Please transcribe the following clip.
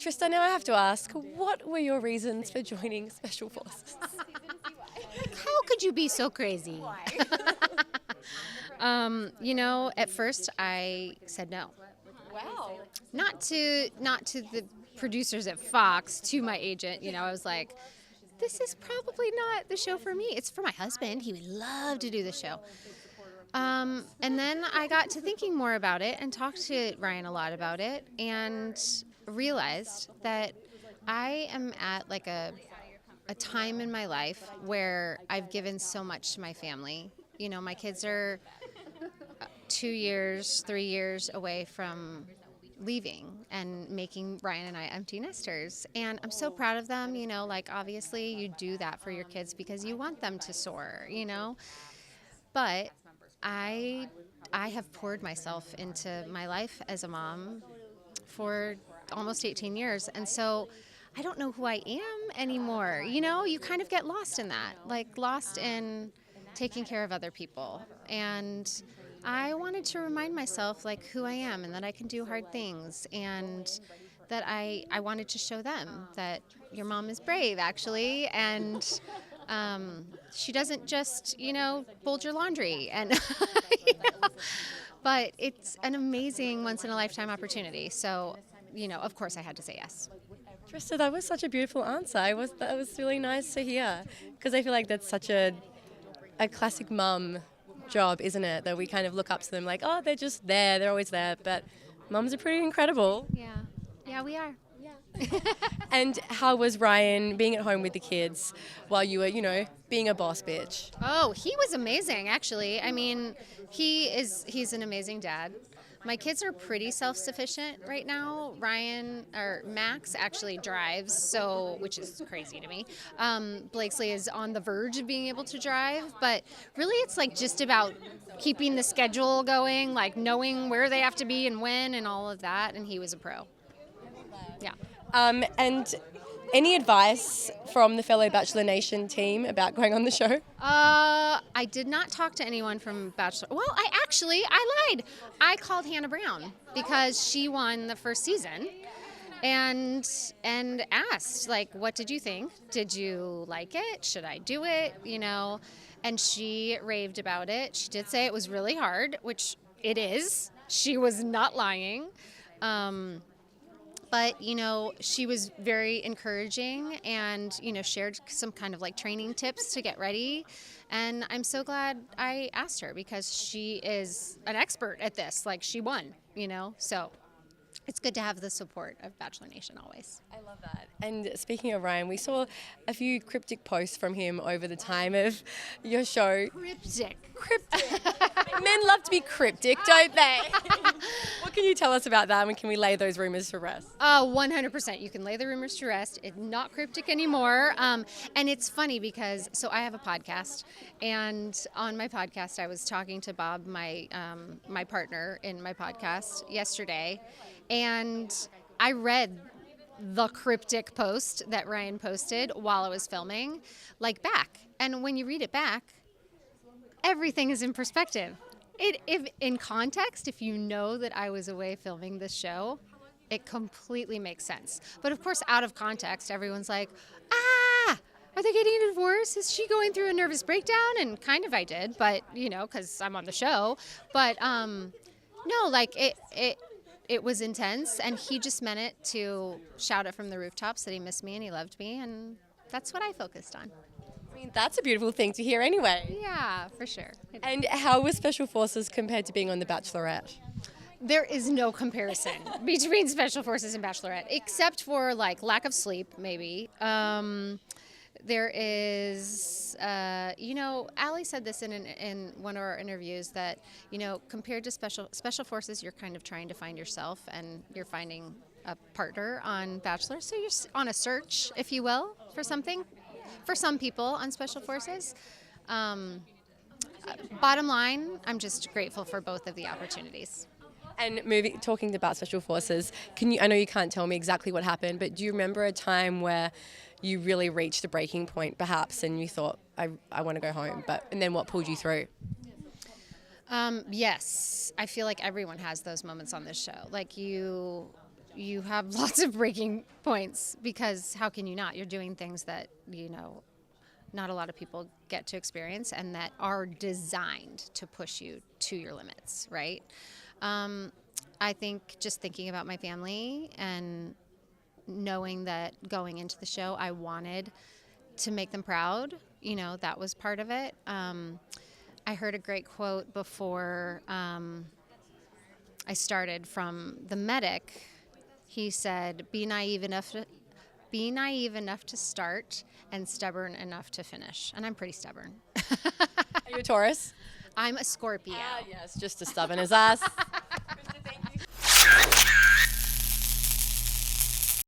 Trista, now I have to ask, what were your reasons for joining Special Forces? How could you be so crazy? At first I said no. Wow. Not to the producers at Fox, to my agent. I was like, this is probably not the show for me. It's for my husband. He would love to do the show. And then I got to thinking more about it and talked to Ryan a lot about it and realized that I am at like a time in my life where I've given so much to my family. My kids are 2 years, 3 years away from leaving and making Ryan and I empty nesters. And I'm so proud of them. Obviously you do that for your kids because you want them to soar, But I have poured myself into my life as a mom for almost 18 years. And so I don't know who I am anymore. You kind of get lost in that, like lost in taking care of other people. And I wanted to remind myself like who I am and that I can do hard things and that I wanted to show them that your mom is brave actually and she doesn't just, fold your laundry and but it's an amazing once in a lifetime opportunity. So, of course I had to say yes. Trista, that was such a beautiful answer. That was really nice to hear because I feel like that's such a classic mum job, isn't it? That we kind of look up to them like, oh, they're just there, they're always there. But mums are pretty incredible. Yeah, we are. And how was Ryan being at home with the kids while you were, being a boss bitch? Oh, he was amazing, actually. I mean, he's an amazing dad. My kids are pretty self-sufficient right now. Max actually drives, which is crazy to me. Blakesley is on the verge of being able to drive, but really it's like just about keeping the schedule going, like knowing where they have to be and when and all of that, and he was a pro. Yeah. And any advice from the fellow Bachelor Nation team about going on the show? I did not talk to anyone from Bachelor. Well, I lied. I called Hannah Brown because she won the first season and asked, like, what did you think? Did you like it? Should I do it? And she raved about it. She did say it was really hard, which it is. She was not lying. But, she was very encouraging and, shared some kind of like training tips to get ready. And I'm so glad I asked her because she is an expert at this. Like she won, so it's good to have the support of Bachelor Nation always. I love that. And speaking of Ryan, we saw a few cryptic posts from him over the time of your show. Cryptic. Men love to be cryptic, don't they? What can you tell us about that and can we lay those rumors to rest? 100%. You can lay the rumors to rest. It's not cryptic anymore. And it's funny because, I have a podcast, and on my podcast I was talking to Bob, my partner in my podcast, yesterday, and I read the cryptic post that Ryan posted while I was filming, like back. And when you read it back, everything is in perspective. If in context, if you know that I was away filming this show, it completely makes sense. But of course, out of context, everyone's like, are they getting a divorce? Is she going through a nervous breakdown? And kind of I did, but, because I'm on the show. But no, like it was intense, and he just meant it to shout it from the rooftops that he missed me and he loved me, and that's what I focused on. I mean, that's a beautiful thing to hear anyway. Yeah, for sure. And how was Special Forces compared to being on The Bachelorette? There is no comparison between Special Forces and Bachelorette, except for like lack of sleep, maybe. There is, Allie said this in one of our interviews that, compared to Special Forces, you're kind of trying to find yourself and you're finding a partner on Bachelor. So you're on a search, if you will, for something. For some people on Special Forces. Bottom line, I'm just grateful for both of the opportunities. And talking about Special Forces, I know you can't tell me exactly what happened, but do you remember a time where you really reached a breaking point, perhaps, and you thought, I want to go home, and then what pulled you through? Yes, I feel like everyone has those moments on this show. Like you you have lots of breaking points, because how can you not? You're doing things that, not a lot of people get to experience and that are designed to push you to your limits, right? I think just thinking about my family and knowing that going into the show, I wanted to make them proud, that was part of it. I heard a great quote before I started from the medic. He said, be naive enough to start and stubborn enough to finish. And I'm pretty stubborn. Are you a Taurus? I'm a Scorpio. Yes, just as stubborn as us.